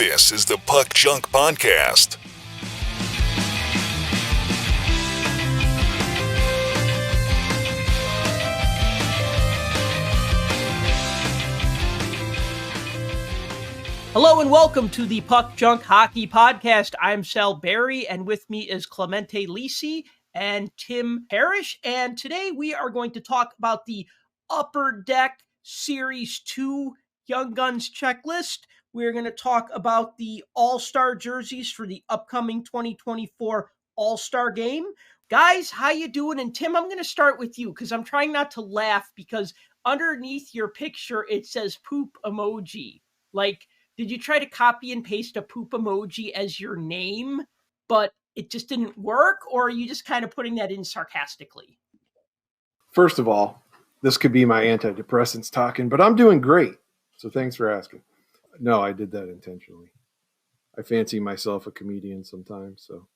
This is the Puck Junk Podcast. Hello and welcome to the Puck Junk Hockey Podcast. I'm Sal Berry, and with me is Clemente Lisi and Tim Parrish. And today we are going to talk about the Upper Deck Series 2 Young Guns checklist. We're going to talk about the All-Star jerseys for the upcoming 2024 All-Star game. Guys, how you doing? And Tim, I'm going to start with you because I'm trying not to laugh because underneath your picture, it says poop emoji. Like, did you try to copy and paste a poop emoji as your name, but it just didn't work? Or are you just kind of putting that in sarcastically? First of all, this could be my antidepressants talking, but I'm doing great. So thanks for asking. No, I did that intentionally. I fancy myself a comedian sometimes. So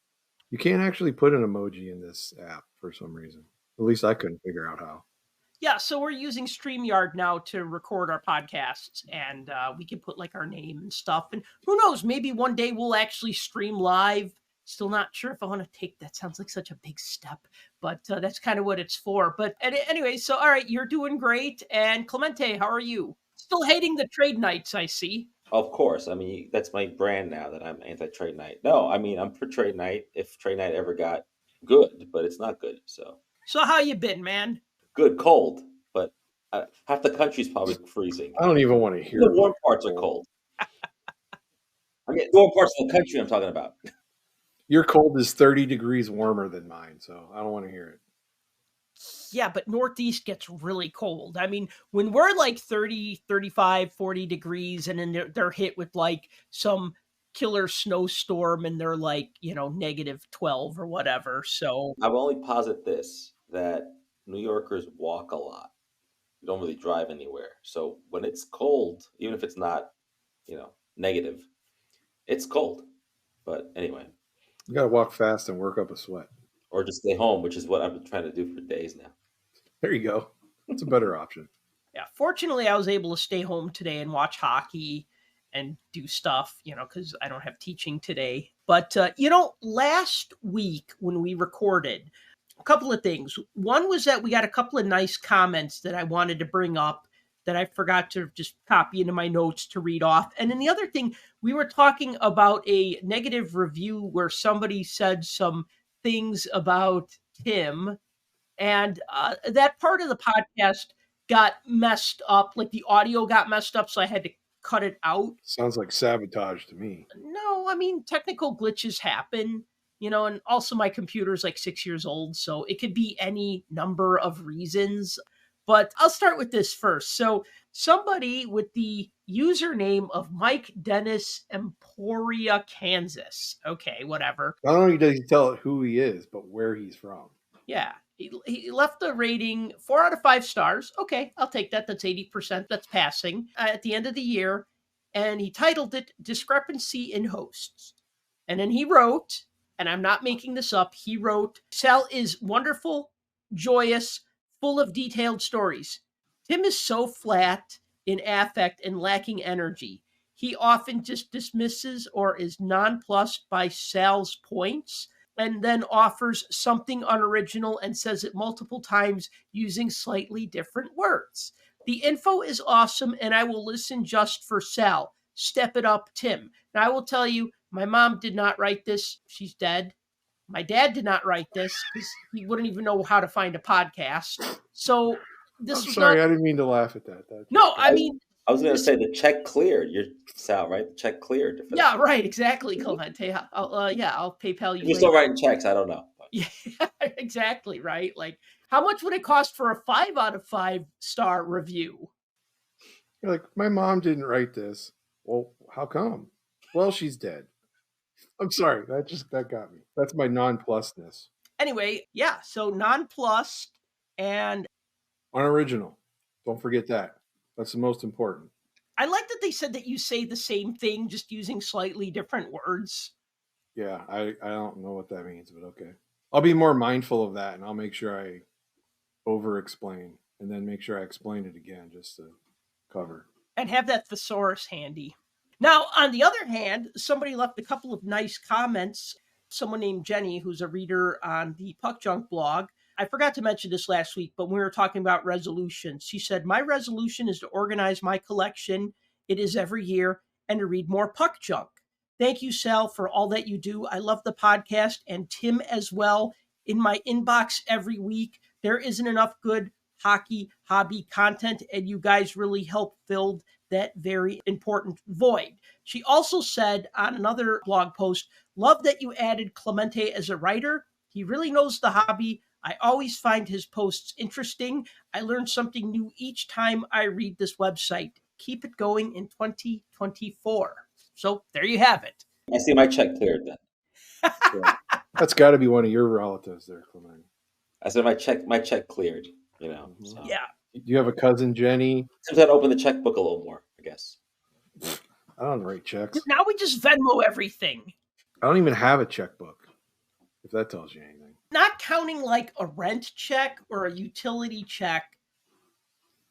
you can't actually put an emoji in this app for some reason. At least I couldn't figure out how. Yeah, so we're using StreamYard now to record our podcasts, and we can put like our name and stuff. And who knows, maybe one day we'll actually stream live. Still not sure if I want to take that. Sounds like such a big step, but that's kind of what it's for. But anyway, so all right, you're doing great. And Clemente, how are you? Still hating the trade nights, I see. Of course. I mean, that's my brand now that I'm anti-trade night. No, I mean, I'm for trade night if trade night ever got good, but it's not good. So how you been, man? Good, cold, but half the country's probably freezing. I don't even want to hear The warm parts are cold. I mean, the warm parts of the country I'm talking about. Your cold is 30 degrees warmer than mine, so I don't want to hear it. Yeah, but Northeast gets really cold. I mean, when we're like 30, 35, 40 degrees and then they're hit with like some killer snowstorm and they're like, negative 12 or whatever. So I will only posit this, that New Yorkers walk a lot. You don't really drive anywhere. So when it's cold, even if it's not, negative, it's cold. But anyway. You got to walk fast and work up a sweat. Or just stay home, which is what I've been trying to do for days now. There you go. That's a better option. Yeah, fortunately, I was able to stay home today and watch hockey and do stuff, because I don't have teaching today. But, last week when we recorded, a couple of things. One was that we got a couple of nice comments that I wanted to bring up that I forgot to just copy into my notes to read off. And then the other thing, we were talking about a negative review where somebody said some things about Tim, and that part of the podcast got messed up. Like the audio got messed up, so I had to cut it out. Sounds like sabotage to me. No, I mean, technical glitches happen, and also my computer's like 6 years old, so it could be any number of reasons. But I'll start with this first. So somebody with the username of Mike Dennis Emporia, Kansas. Okay, whatever. Not only does he tell it who he is, but where he's from. Yeah. He left the rating 4 out of 5 stars. Okay, I'll take that. That's 80%. That's passing at the end of the year. And he titled it Discrepancy in Hosts. And then he wrote, and I'm not making this up, he wrote, Sal is wonderful, joyous, full of detailed stories. Tim is so flat in affect and lacking energy. He often just dismisses or is nonplussed by Sal's points and then offers something unoriginal and says it multiple times using slightly different words. The info is awesome and I will listen just for Sal. Step it up, Tim. Now I will tell you, my mom did not write this. She's dead. My dad did not write this because he wouldn't even know how to find a podcast. So this I'm was sorry, not... I didn't mean to laugh at that. No, I mean... I was going to say the check cleared. You're Sal, right? The check cleared. Yeah, right. Exactly, Clemente. I'll PayPal you. You're still writing checks. I don't know. Yeah, exactly, right? Like, how much would it cost for a 5 out of 5 star review? You're like, my mom didn't write this. Well, how come? Well, she's dead. I'm sorry. That got me. That's my nonplusness. Anyway, yeah. So nonplussed and unoriginal. Don't forget that. That's the most important. I like that they said that you say the same thing, just using slightly different words. Yeah, I don't know what that means, but okay. I'll be more mindful of that, and I'll make sure I over-explain, and then make sure I explain it again just to cover. And have that thesaurus handy. Now, on the other hand, somebody left a couple of nice comments. Someone named Jenny, who's a reader on the Puck Junk blog. I forgot to mention this last week, but when we were talking about resolutions, she said, my resolution is to organize my collection. It is every year, and to read more Puck Junk. Thank you, Sal, for all that you do. I love the podcast, and Tim as well. In my inbox every week, there isn't enough good hockey hobby content, and you guys really help fill that very important void. She also said on another blog post, love that you added Clemente as a writer. He really knows the hobby. I always find his posts interesting. I learn something new each time I read this website. Keep it going in 2024. So there you have it. I see my check cleared then. Yeah. That's got to be one of your relatives there, Clement. I said my check cleared. You know. So. Yeah. Do you have a cousin, Jenny? Sometimes I'd open the checkbook a little more, I guess. I don't write checks. Now we just Venmo everything. I don't even have a checkbook, if that tells you anything. Not counting like a rent check or a utility check.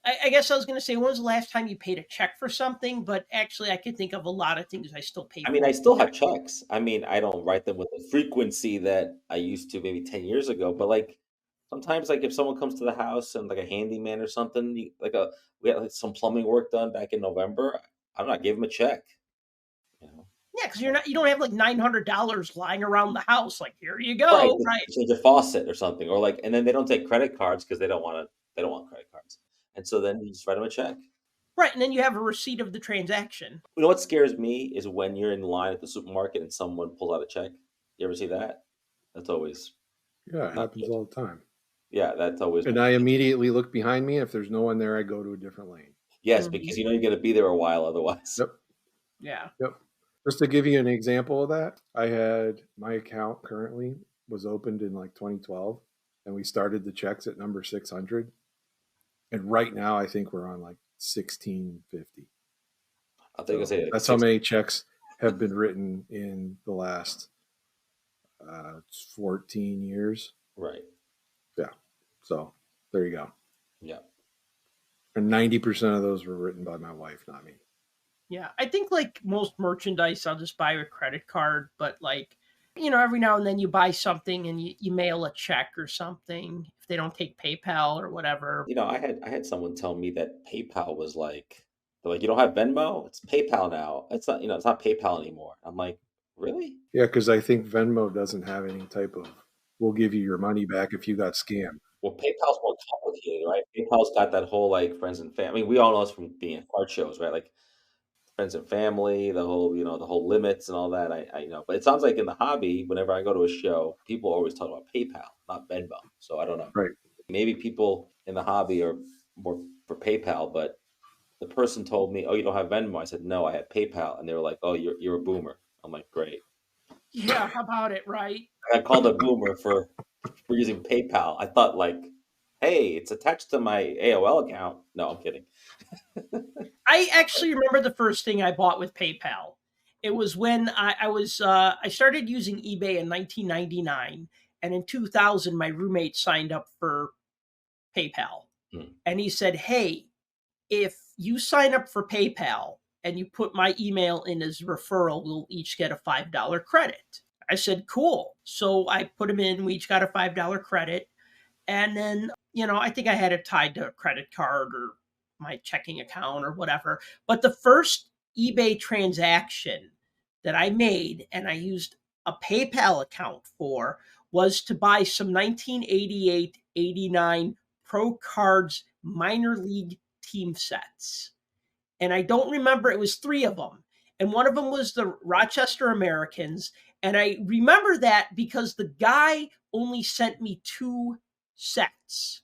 I guess I was going to say, when was the last time you paid a check for something? But actually, I can think of a lot of things I still pay for. I mean, I still have checks. I mean, I don't write them with the frequency that I used to maybe 10 years ago. But like sometimes, like if someone comes to the house and like a handyman or something, we had like some plumbing work done back in November. I'm not giving them a check. You know? Yeah, because you don't have like $900 lying around the house. Like, here you go, right? Change a faucet or something, or like, and then they don't take credit cards because they don't want credit cards. And so then you just write them a check. Right, and then you have a receipt of the transaction. You know what scares me is when you're in line at the supermarket and someone pulls out a check. You ever see that? That's always... Yeah, it happens all the time. Yeah, that's always... And I immediately look behind me. If there's no one there, I go to a different lane. Yes, because you know you're going to be there a while otherwise. Yep. Yeah. Yep. Just to give you an example of that, I had my account currently was opened in like 2012, and we started the checks at number 600. And right now, I think we're on like 1650. I think I say that's how many checks have been written in the last 14 years. Right. Yeah. So there you go. Yeah. And 90% of those were written by my wife, not me. Yeah. I think like most merchandise, I'll just buy with credit card. But like, you know, every now and then you buy something and you mail a check or something if they don't take PayPal or whatever. You know, I had someone tell me that PayPal was like, they're like, you don't have Venmo? It's PayPal now. It's not, it's not PayPal anymore. I'm like, really? Yeah, because I think Venmo doesn't have any type of, we'll give you your money back if you got scammed. Well, PayPal's more complicated, right? PayPal's got that whole like friends and family. I mean, we all know this from being at card shows, right? Like friends and family, the whole, the whole limits and all that. I know, but it sounds like in the hobby, whenever I go to a show, people always talk about PayPal, not Venmo. So I don't know. Right. Maybe people in the hobby are more for PayPal, but the person told me, "Oh, you don't have Venmo." I said, "No, I have PayPal," and they were like, "Oh, you're a boomer." I'm like, "Great." Yeah, how about it, right? I got called a boomer for using PayPal. I thought like, hey, it's attached to my AOL account. No, I'm kidding. I actually remember the first thing I bought with PayPal. It was when I started using eBay in 1999, and in 2000, my roommate signed up for PayPal. And he said, hey, if you sign up for PayPal and you put my email in as referral, we'll each get a $5 credit. I said, cool. So I put him in. We each got a $5 credit. And then, I think I had it tied to a credit card or my checking account or whatever. But the first eBay transaction that I made and I used a PayPal account for was to buy some 1988-89 Pro Cards minor league team sets. And I don't remember, it was 3 of them. And one of them was the Rochester Americans. And I remember that because the guy only sent me 2 sets.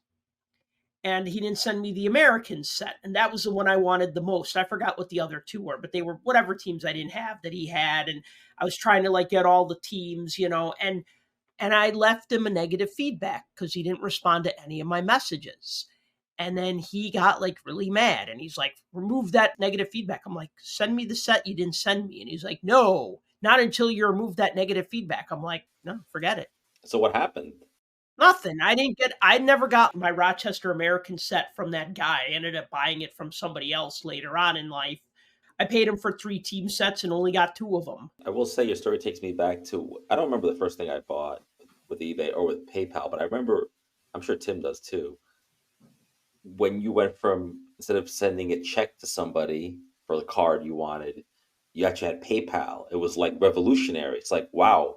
And he didn't send me the American set. And that was the one I wanted the most. I forgot what the other 2 were, but they were whatever teams I didn't have that he had. And I was trying to get all the teams, and I left him a negative feedback because he didn't respond to any of my messages. And then he got really mad and he's like, remove that negative feedback. I'm like, send me the set you didn't send me. And he's like, no, not until you remove that negative feedback. I'm like, no, forget it. So what happened? Nothing. I never got my Rochester American set from that guy. I ended up buying it from somebody else later on in life. I paid him for 3 team sets and only got 2 of them. I will say your story takes me back to, I don't remember the first thing I bought with eBay or with PayPal, but I remember, I'm sure Tim does too, when you went from, instead of sending a check to somebody for the card you wanted, you actually had PayPal. It was like revolutionary. It's like, wow,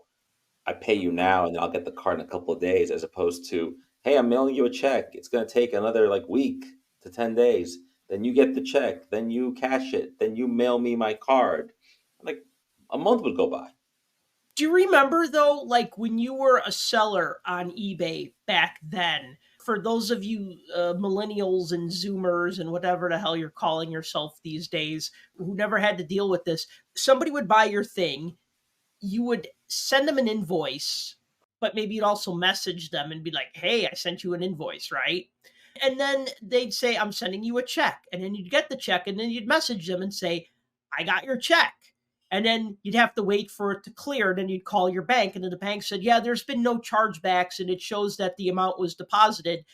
I pay you now and I'll get the card in a couple of days, as opposed to, hey, I'm mailing you a check. It's going to take another like week to 10 days. Then you get the check, then you cash it, then you mail me my card. Like a month would go by. Do you remember, though, like when you were a seller on eBay back then, for those of you millennials and Zoomers and whatever the hell you're calling yourself these days, who never had to deal with this, somebody would buy your thing, you would send them an invoice, but maybe you'd also message them and be like, hey, I sent you an invoice, right? And then they'd say, I'm sending you a check. And then you'd get the check and then you'd message them and say, I got your check. And then you'd have to wait for it to clear. And then you'd call your bank. And then the bank said, yeah, there's been no chargebacks and it shows that the amount was deposited.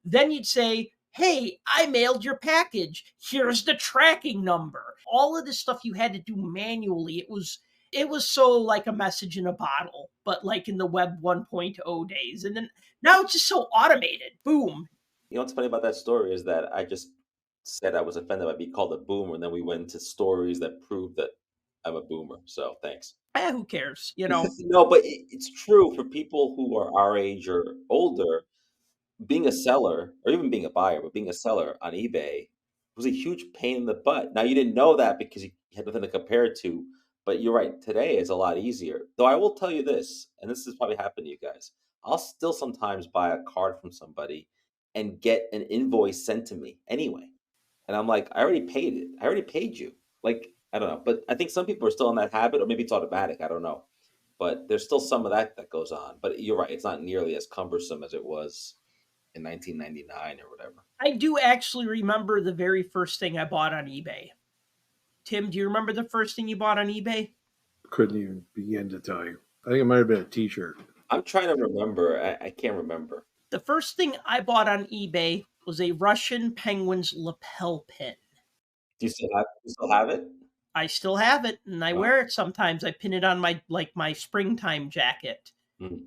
Then you'd say, hey, I mailed your package. Here's the tracking number. All of this stuff you had to do manually. It was so like a message in a bottle, but like in the Web 1.0 days. And then now it's just so automated. Boom. You know what's funny about that story is that I just said I was offended by being called a boomer, and then we went into stories that prove that I'm a boomer. So thanks. Who cares? You know, No, but it's true for people who are our age or older. Being a seller, or even being a buyer, but being a seller on eBay was a huge pain in the butt. Now you didn't know that because you had nothing to compare it to, but you're right. Today it's a lot easier. Though I will tell you this, and this has probably happened to you guys. I'll still sometimes buy a card from somebody and get an invoice sent to me anyway. And I'm like, I already paid it. I already paid you. Like, I don't know. But I think some people are still in that habit, or maybe it's automatic. I don't know. But there's still some of that goes on. But you're right. It's not nearly as cumbersome as it was in 1999 or whatever. I do actually remember the very first thing I bought on eBay. Tim, do you remember the first thing you bought on eBay? Couldn't even begin to tell you. I think it might have been a T-shirt. I'm trying to remember. I can't remember. The first thing I bought on eBay was a Russian Penguins lapel pin. Do you still have it? I still have it, and I Wow. wear it sometimes. I pin it on my springtime jacket. Mm.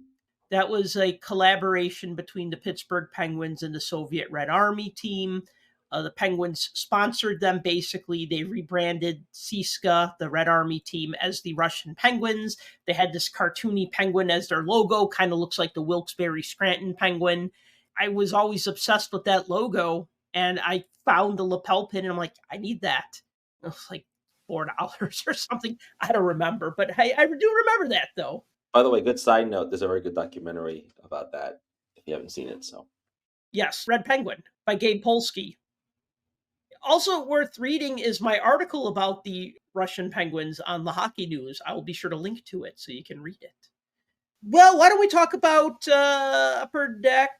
That was a collaboration between the Pittsburgh Penguins and the Soviet Red Army team. The Penguins sponsored them. Basically, they rebranded CSKA, the Red Army team, as the Russian Penguins. They had this cartoony penguin as their logo, kind of looks like the Wilkes-Barre Scranton penguin. I was always obsessed with that logo, and I found the lapel pin, and I'm like, I need that. It was like $4 or something. I don't remember, but I do remember that, though. By the way, good side note, there's a very good documentary about that if you haven't seen it. So Yes, Red Penguin by Gabe Polsky. Also worth reading is my article about the Russian Penguins on the Hockey News. I will be sure to link to it so you can read it. Well, why don't we talk about Upper Deck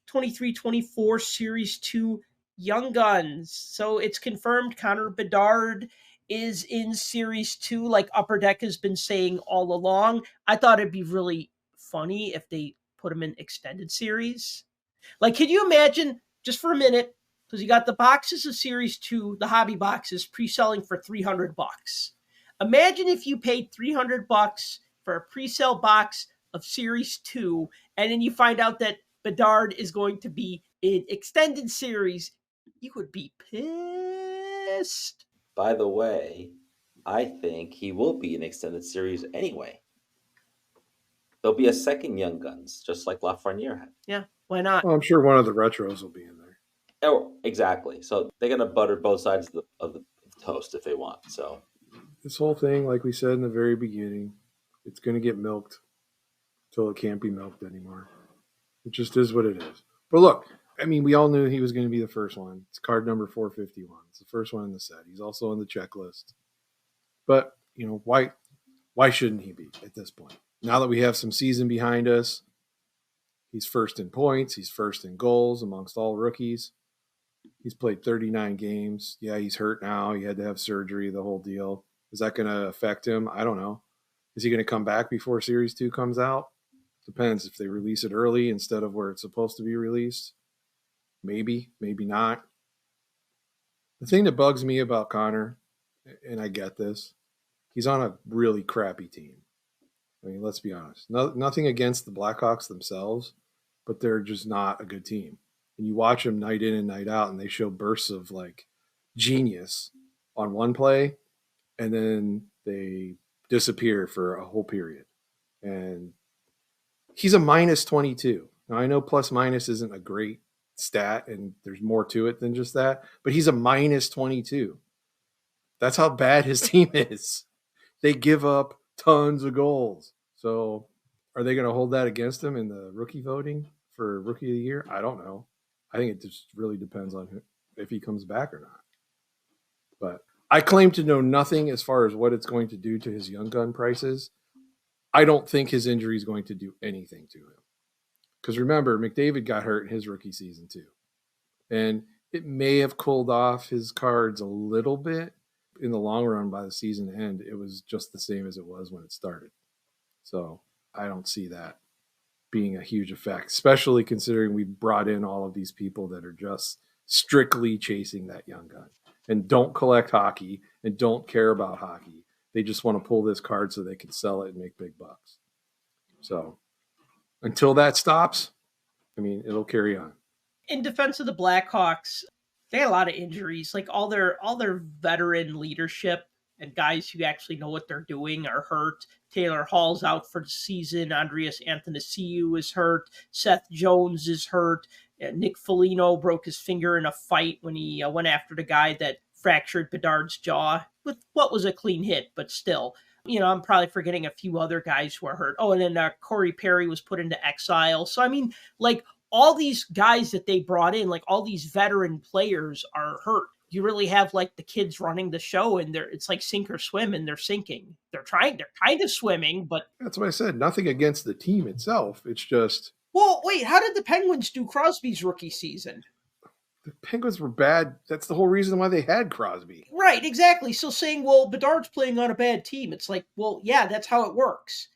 23-24 Series 2 Young Guns? So it's confirmed Connor Bedard is in Series 2, like Upper Deck has been saying all along. I thought it'd be really funny if they put him in Extended Series. Like, can you imagine, just for a minute, because you got the boxes of Series 2, the hobby boxes, pre-selling for $300. Imagine if you paid $300 for a pre-sale box of Series 2, and then you find out that Bedard is going to be in Extended Series. You would be pissed. by the way, I think he will be an extended series anyway. There'll be a second Young Guns, just like Lafreniere had. Yeah, why not? Well, I'm sure one of the retros will be in there. Oh, exactly. So they're gonna butter both sides of the toast if they want. So This whole thing, like we said in the very beginning, it's going to get milked till it can't be milked anymore. It just is what it is. But look, I mean, we all knew he was going to be the first one. It's card number 451. It's the first one in the set. He's also on the checklist. But, you know, why shouldn't he be at this point? Now that we have some season behind us, he's first in points. He's first in goals amongst all rookies. He's played 39 games. Yeah, he's hurt now. He had to have surgery, the whole deal. Is that going to affect him? I don't know. Is he going to come back before Series 2 comes out? Depends if they release it early instead of where it's supposed to be released. Maybe, maybe not. The thing that bugs me about Connor, and I get this. He's on a really crappy team. I mean, let's be honest. Nothing against the Blackhawks themselves, but they're just not a good team. And you watch them night in and night out, and they show bursts of like genius on one play, and then they disappear for a whole period. And he's a minus 22. Now, I know plus minus isn't a great stat, and there's more to it than just that, but he's a minus 22. That's how bad his team is. They give up tons of goals. So are they going to hold that against him in the rookie voting for rookie of the year? I don't know. I think it just really depends on if he comes back or not. But I claim to know nothing as far as what it's going to do to his young gun prices. I don't think his injury is going to do anything to him. Because remember, McDavid got hurt in his rookie season too. And it may have cooled off his cards a little bit. In the long run, by the season end, it was just the same as it was when it started. So I don't see that being a huge effect, especially considering we brought in all of these people that are just strictly chasing that young gun and don't collect hockey and don't care about hockey. They just want to pull this card so they can sell it and make big bucks. So until that stops, I mean, it'll carry on. In defense of the Blackhawks, they had a lot of injuries. Like all their veteran leadership and guys who actually know what they're doing are hurt. Taylor Hall's out for the season. Andreas Athanasiou is hurt. Seth Jones is hurt. Nick Foligno broke his finger in a fight when he went after the guy that fractured Bedard's jaw with what was a clean hit, but still. I'm probably forgetting a few other guys who are hurt. Oh, and then Corey Perry was put into exile. So, I mean, like, all these guys that they brought in, like all these veteran players are hurt. You really have like the kids running the show and it's like sink or swim and they're sinking. They're kind of swimming, but that's what I said. Nothing against the team itself. It's just. Well, wait, how did the Penguins do Crosby's rookie season? The Penguins were bad. That's the whole reason why they had Crosby. Right, exactly. So saying, well, Bedard's playing on a bad team. It's like, well, yeah, that's how it works.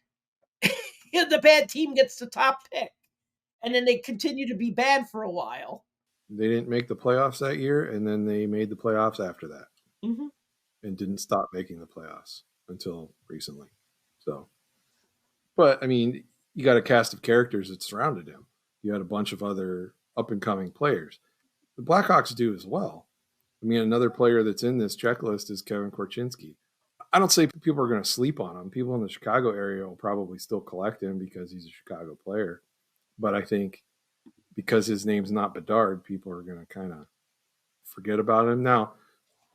The bad team gets the top pick. And then they continue to be bad for a while. They didn't make the playoffs that year, and then they made the playoffs after that. Mm-hmm. And didn't stop making the playoffs until recently. So, but, I mean, you got a cast of characters that surrounded him. You had a bunch of other up-and-coming players. The Blackhawks do as well. I mean, another player that's in this checklist is Kevin Korchinski. I don't say people are going to sleep on him. People in the Chicago area will probably still collect him because he's a Chicago player. But I think because his name's not Bedard, people are going to kind of forget about him. Now,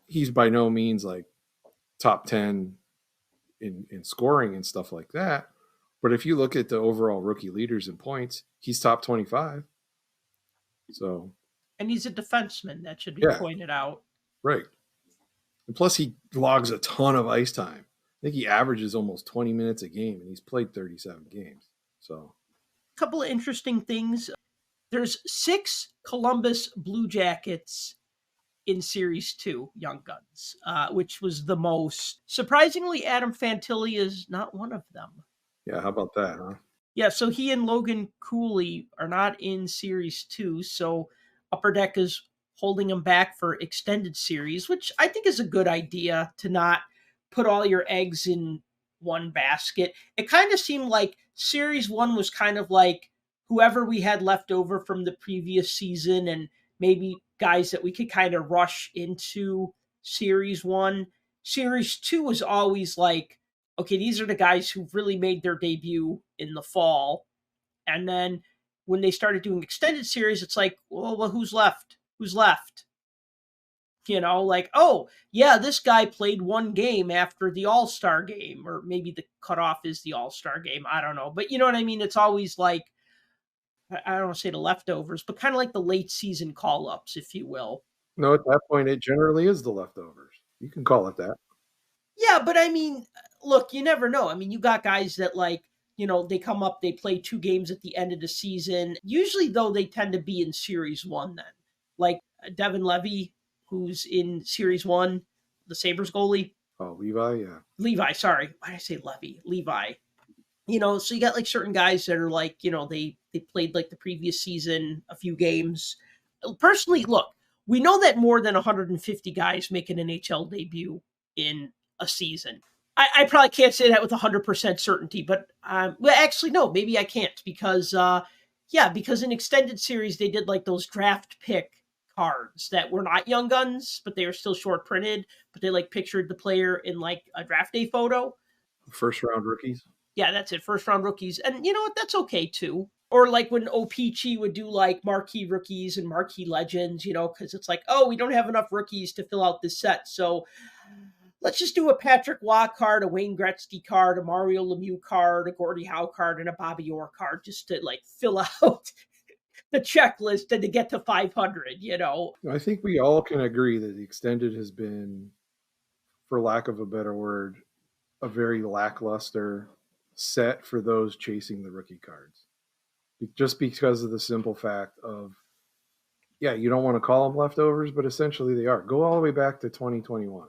he's by no means like top 10 in scoring and stuff like that. But if you look at the overall rookie leaders in points, he's top 25. So, and he's a defenseman. That should be pointed out. Right. And plus, he logs a ton of ice time. I think he averages almost 20 minutes a game, and he's played 37 games. So, a couple of interesting things. There's 6 Columbus Blue Jackets in Series 2, Young Guns, which was the most. Surprisingly, Adam Fantilli is not one of them. Yeah, how about that, huh? Yeah, so he and Logan Cooley are not in Series 2, so Upper Deck is holding them back for extended series, which I think is a good idea to not put all your eggs in one basket. It kind of seemed like Series 1 was kind of like whoever we had left over from the previous season and maybe guys that we could kind of rush into Series 1. Series 2 was always like, okay, these are the guys who really made their debut in the fall. And then when they started doing extended series, it's like, well, who's left? Who's left? Like, oh, yeah, this guy played one game after the All-Star game, or maybe the cutoff is the All-Star game. I don't know. But you know what I mean? It's always like, I don't want to say the leftovers, but kind of like the late season call-ups, if you will. No, at that point, it generally is the leftovers. You can call it that. Yeah, but I mean, look, you never know. I mean, you got guys that they come up, they play 2 games at the end of the season. Usually, though, they tend to be in Series 1 then. Like Devin Levy, who's in Series 1, the Sabres goalie. Oh, Levi, yeah. Levi, sorry. Why did I say Levy? Levi. So you got like certain guys that are like, they played like the previous season, a few games. Personally, look, we know that more than 150 guys make an NHL debut in a season. I probably can't say that with 100% certainty, but well, actually, no, maybe I can't because, because in extended series, they did like those draft pick cards that were not young guns, but they were still short printed, but they like pictured the player in like a draft day photo. First round rookies. Yeah, that's it. First round rookies. And you know what? That's okay too. Or like when OPC would do like marquee rookies and marquee legends, because it's like, oh, we don't have enough rookies to fill out this set. So let's just do a Patrick Waugh card, a Wayne Gretzky card, a Mario Lemieux card, a Gordie Howe card, and a Bobby Orr card just to like fill out the checklist and to get to 500, I think we all can agree that the extended has been, for lack of a better word, a very lackluster set for those chasing the rookie cards. Just because of the simple fact of, you don't want to call them leftovers, but essentially they are. Go all the way back to 2021.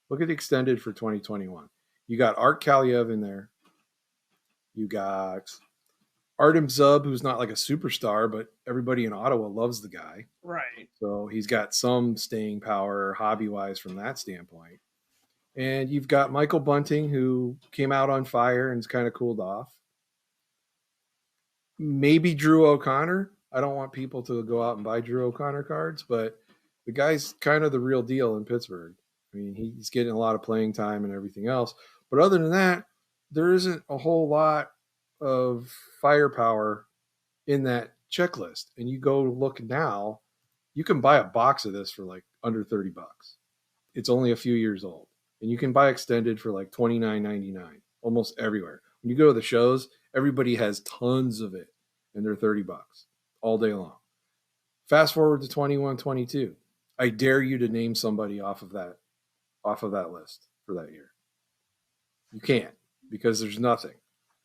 Look at the extended for 2021. You got Art Kaliev in there. You got Artem Zub, who's not like a superstar, but everybody in Ottawa loves the guy. Right. So he's got some staying power hobby-wise from that standpoint. And you've got Michael Bunting, who came out on fire and's kind of cooled off. Maybe Drew O'Connor. I don't want people to go out and buy Drew O'Connor cards, but the guy's kind of the real deal in Pittsburgh. I mean, he's getting a lot of playing time and everything else. But other than that, there isn't a whole lot of firepower in that checklist. And you go look now, you can buy a box of this for like under $30. It's only a few years old. And you can buy extended for like $29.99 almost everywhere. When you go to the shows, everybody has tons of it and they're $30 all day long. Fast forward to 21-22. I dare you to name somebody off of that list for that year. You can't, because there's nothing.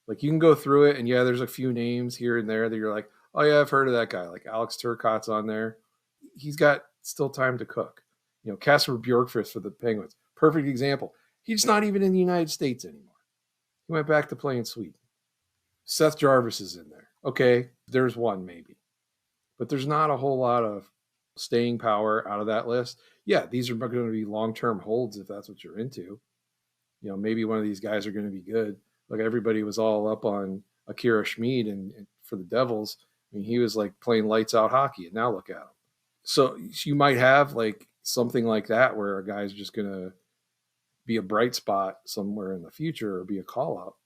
Like, you can go through it and there's a few names here and there that you're like, oh yeah, I've heard of that guy. Like Alex Turcotte's on there. He's got still time to cook. Casper Bjorkfist for the Penguins. Perfect example. He's not even in the United States anymore. He went back to playing Sweden. Seth Jarvis is in there. Okay, there's one maybe. But there's not a whole lot of staying power out of that list. Yeah, these are going to be long-term holds if that's what you're into. Maybe one of these guys are going to be good. Like, everybody was all up on Akira Schmid and for the Devils. I mean, he was like playing lights out hockey, and now look at him. So you might have like something like that where a guy's just going to be a bright spot somewhere in the future or be a call-up,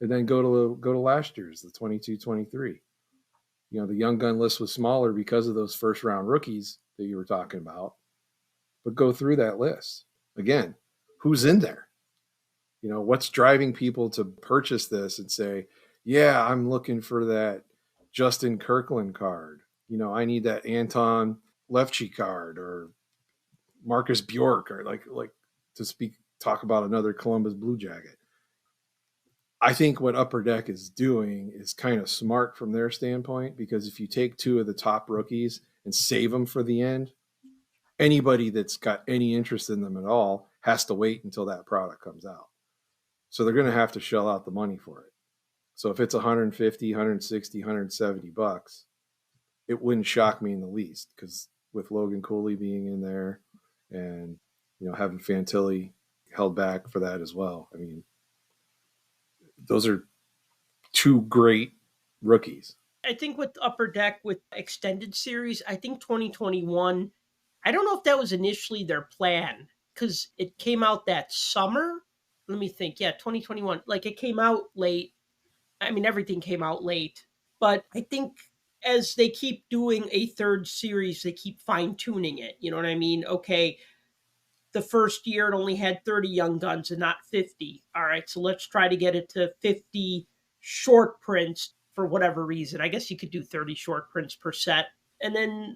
and then go to last year's, the 22-23. The young gun list was smaller because of those first-round rookies that you were talking about. But go through that list. Again, who's in there? What's driving people to purchase this and say, yeah, I'm looking for that Justin Kirkland card. I need that Anton Lefchi card or Marcus Bjork, or like to talk about another Columbus Blue Jacket. I think what Upper Deck is doing is kind of smart from their standpoint, because if you take two of the top rookies and save them for the end, anybody that's got any interest in them at all has to wait until that product comes out. So they're going to have to shell out the money for it. So if it's 150, 160, 170 bucks, it wouldn't shock me in the least, because with Logan Cooley being in there and, having Fantilli held back for that as well. I mean, those are two great rookies. I think with Upper Deck, with extended series, I think 2021, I don't know if that was initially their plan, because it came out that summer. Let me think. Yeah, 2021. Like, it came out late. I mean, everything came out late. But I think as they keep doing a third series, they keep fine-tuning it. You know what I mean? Okay, the first year it only had 30 young guns and not 50. All right, so let's try to get it to 50 short prints for whatever reason. I guess you could do 30 short prints per set. And then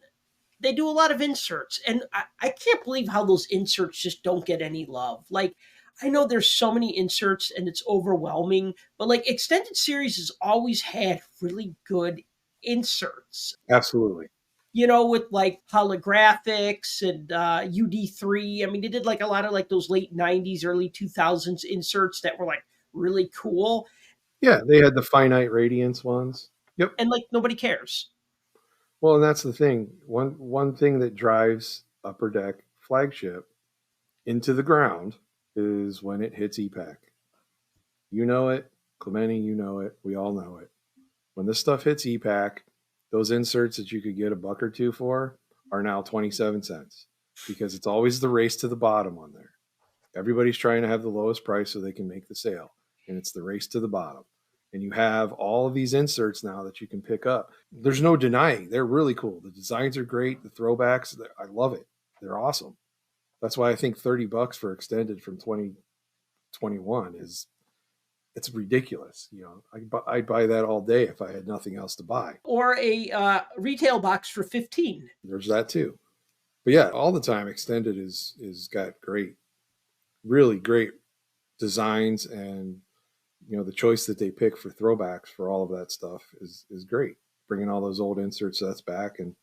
they do a lot of inserts. And I can't believe how those inserts just don't get any love. Like, I know there's so many inserts and it's overwhelming, but like, extended series has always had really good inserts. Absolutely. With like holographics and UD3. I mean, they did like a lot of like those late 90s, early 2000s inserts that were like really cool. Yeah, they had the finite radiance ones. Yep. And like, nobody cares. Well, and that's the thing. One thing that drives Upper Deck flagship into the ground is when it hits EPAC. You know it, Clemente, you know it, we all know it. When this stuff hits EPAC, those inserts that you could get $1 or $2 for are now 27 cents because it's always the race to the bottom on there. Everybody's trying to have the lowest price so they can make the sale, and it's the race to the bottom. And you have all of these inserts now that you can pick up. There's no denying they're really cool. The designs are great. The throwbacks, I love it. They're awesome. That's why I think $30 for extended from 2021 it's ridiculous. I'd buy that all day if I had nothing else to buy. Or a retail box for 15. There's that too. But yeah, all the time extended is got really great designs, and the choice that they pick for throwbacks for all of that stuff is great. Bringing all those old insert sets back, and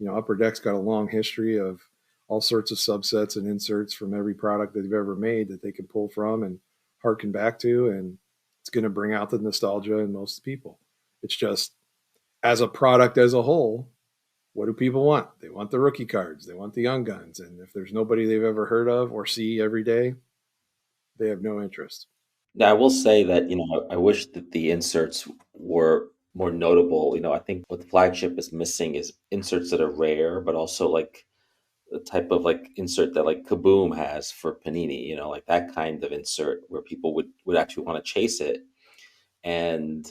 Upper Deck's got a long history of all sorts of subsets and inserts from every product that they've ever made that they can pull from and harken back to, and it's going to bring out the nostalgia in most people. It's just, as a product as a whole, what do people want? They want the rookie cards. They want the young guns. And if there's nobody they've ever heard of or see every day, they have no interest. Now, I will say that, I wish that the inserts were more notable. I think what the flagship is missing is inserts that are rare, but also like the type of like insert that like Kaboom has for Panini, like that kind of insert where people would actually want to chase it. And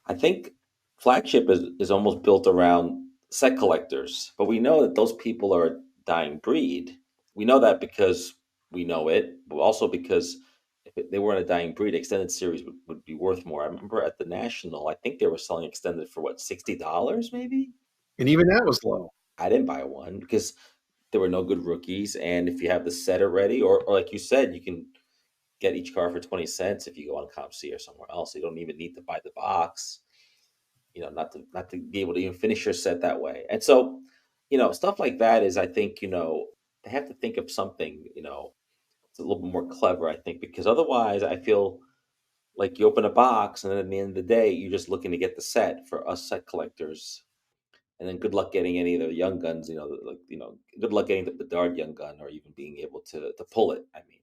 I think flagship is almost built around set collectors, but we know that those people are a dying breed. We know that because we know it, but also because if they weren't a dying breed, extended series would be worth more. I remember at the National, I think they were selling extended for $60 maybe? And even that was low. I didn't buy one because there were no good rookies. And if you have the set already, or like you said, you can get each card for 20 cents if you go on ComC or somewhere else. You don't even need to buy the box, not to be able to even finish your set that way. And so, stuff like that is, I think, they have to think of something, it's a little bit more clever, I think, because otherwise I feel like you open a box and then at the end of the day, you're just looking to get the set for us set collectors. And then good luck getting any of the young guns, good luck getting the Bedard young gun or even being able to pull it. I mean,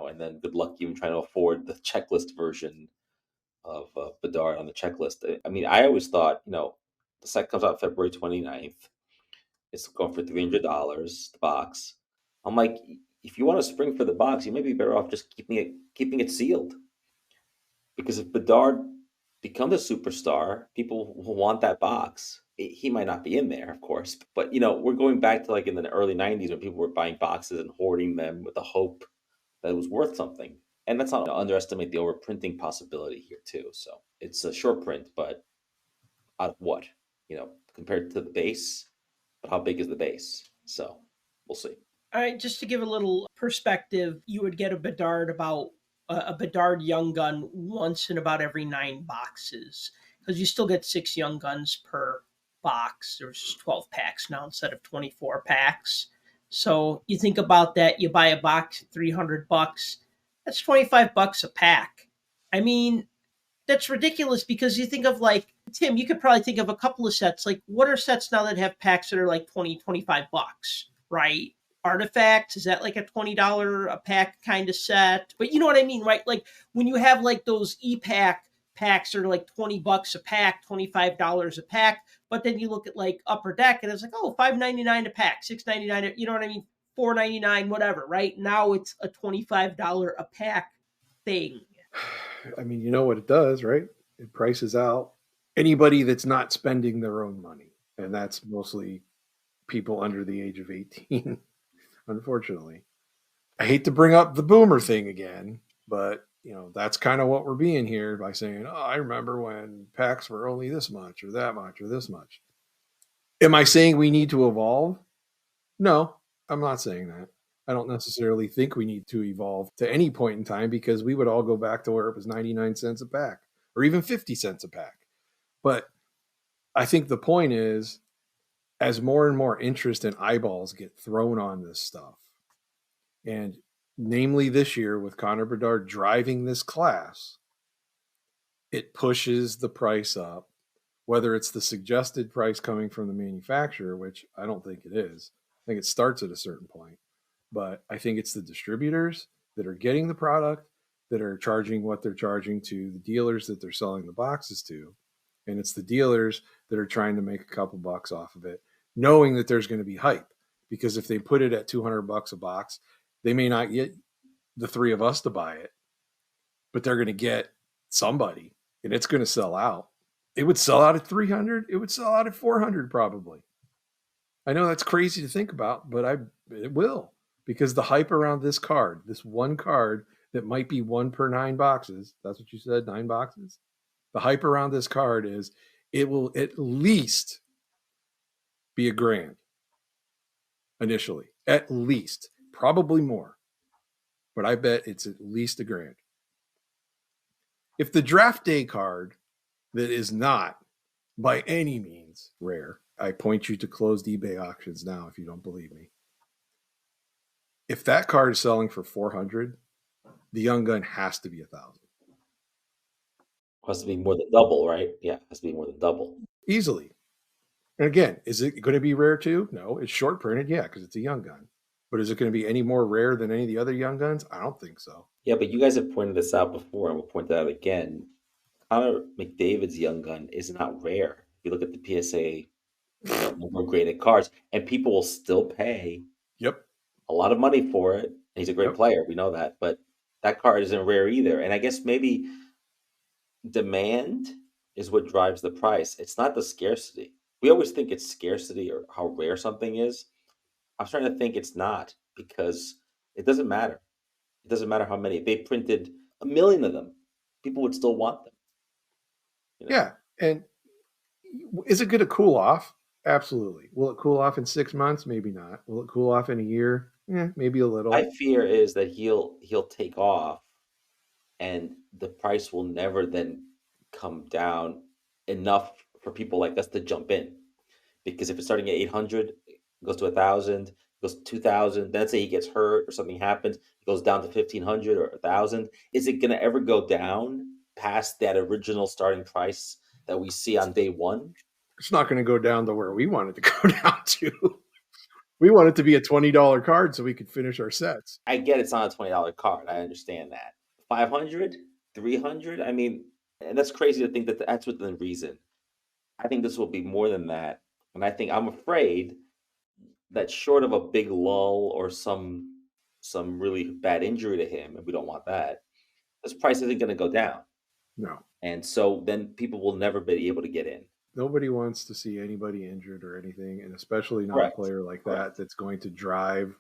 and then good luck even trying to afford the checklist version of Bedard on the checklist. I mean, I always thought, the set comes out February 29th. It's going for $300, the box. I'm like, if you want to spring for the box, you may be better off just keeping it sealed. Because if Bedard becomes a superstar, people will want that box. He might not be in there, of course, but we're going back to like in the early 90s when people were buying boxes and hoarding them with the hope that it was worth something. And let's not underestimate the overprinting possibility here too. So it's a short print, but out of what? Compared to the base, but how big is the base? So we'll see. All right, just to give a little perspective, you would get a Bedard young gun once in about every 9 boxes, because you still get 6 young guns per box. There's 12 packs now instead of 24 packs. So you think about that, you buy a box at $300, that's $25 a pack. I mean, that's ridiculous, because you think of, like, Tim, you could probably think of a couple of sets. Like, what are sets now that have packs that are like $25, right? Artifacts, is that like a $20 a pack kind of set? But you know what I mean, right? Like when you have like those EPAC packs are like $20 a pack, $25 a pack, but then you look at like Upper Deck and it's like, oh, $5.99 a pack, $6.99, you know what I mean? $4.99, whatever, right? Now it's a $25 a pack thing. I mean, you know what it does, right? It prices out anybody that's not spending their own money. And that's mostly people under the age of 18. Unfortunately, I hate to bring up the boomer thing again, but that's kind of what we're being here by saying, oh, I remember when packs were only this much or that much or this much. Am I saying we need to evolve? No, I'm not saying that. I don't necessarily think we need to evolve to any point in time, because we would all go back to where it was 99 cents a pack or even 50 cents a pack. But I think the point is, as more and more interest and eyeballs get thrown on this stuff, and namely this year with Connor Bedard driving this class, it pushes the price up, whether it's the suggested price coming from the manufacturer, which I don't think it is. I think it starts at a certain point, but I think it's the distributors that are getting the product, that are charging what they're charging to the dealers that they're selling the boxes to. And it's the dealers that are trying to make a couple bucks off of it, knowing that there's going to be hype. Because if they put it at $200 a box, they may not get the three of us to buy it, but they're going to get somebody, and it's going to sell out. It would sell out at 300. It would sell out at 400 probably. I know that's crazy to think about, but it will, because the hype around this card, this one card that might be 1 per 9 boxes. That's what you said, 9 boxes. The hype around this card is it will at least be $1,000 initially, at least, probably more, but I bet it's at least $1,000. If the draft day card that is not by any means rare, I point you to closed eBay auctions now if you don't believe me. If that card is selling for 400, the Young Gun has to be 1,000. Has to be more than double, right? Yeah, has to be more than double. Easily. And again, is it going to be rare too? No, it's short printed, yeah, because it's a Young Gun. But is it going to be any more rare than any of the other Young Guns? I don't think so. Yeah, but you guys have pointed this out before, and we'll point that out again. Connor McDavid's Young Gun is not rare. If you look at the PSA number graded cards, and people will still pay a lot of money for it. He's a great player, we know that, but that card isn't rare either. And I guess maybe demand is what drives the price. It's not the scarcity. We always think it's scarcity or how rare something is. I'm starting to think it's not, because it doesn't matter. It doesn't matter how many. If they printed 1 million of them, people would still want them. You know? Yeah. And is it going to cool off? Absolutely. Will it cool off in 6 months? Maybe not. Will it cool off in a year? Maybe a little. My fear is that he'll take off, and the price will never then come down enough for people like us to jump in. Because if it's starting at 800, it goes to 1,000, goes to 2,000. Then let's say he gets hurt or something happens, it goes down to 1,500 or 1,000. Is it going to ever go down past that original starting price that we see on day one? It's not going to go down to where we want it to go down to. We want it to be a $20 card so we could finish our sets. I get it's not a $20 card. I understand that. 500, 300. I mean, and that's crazy to think that that's within reason. I think this will be more than that. And I'm afraid that short of a big lull or some really bad injury to him, and we don't want that, this price isn't going to go down. No. And so then people will never be able to get in. Nobody wants to see anybody injured or anything, and especially not a player like that that's going to drive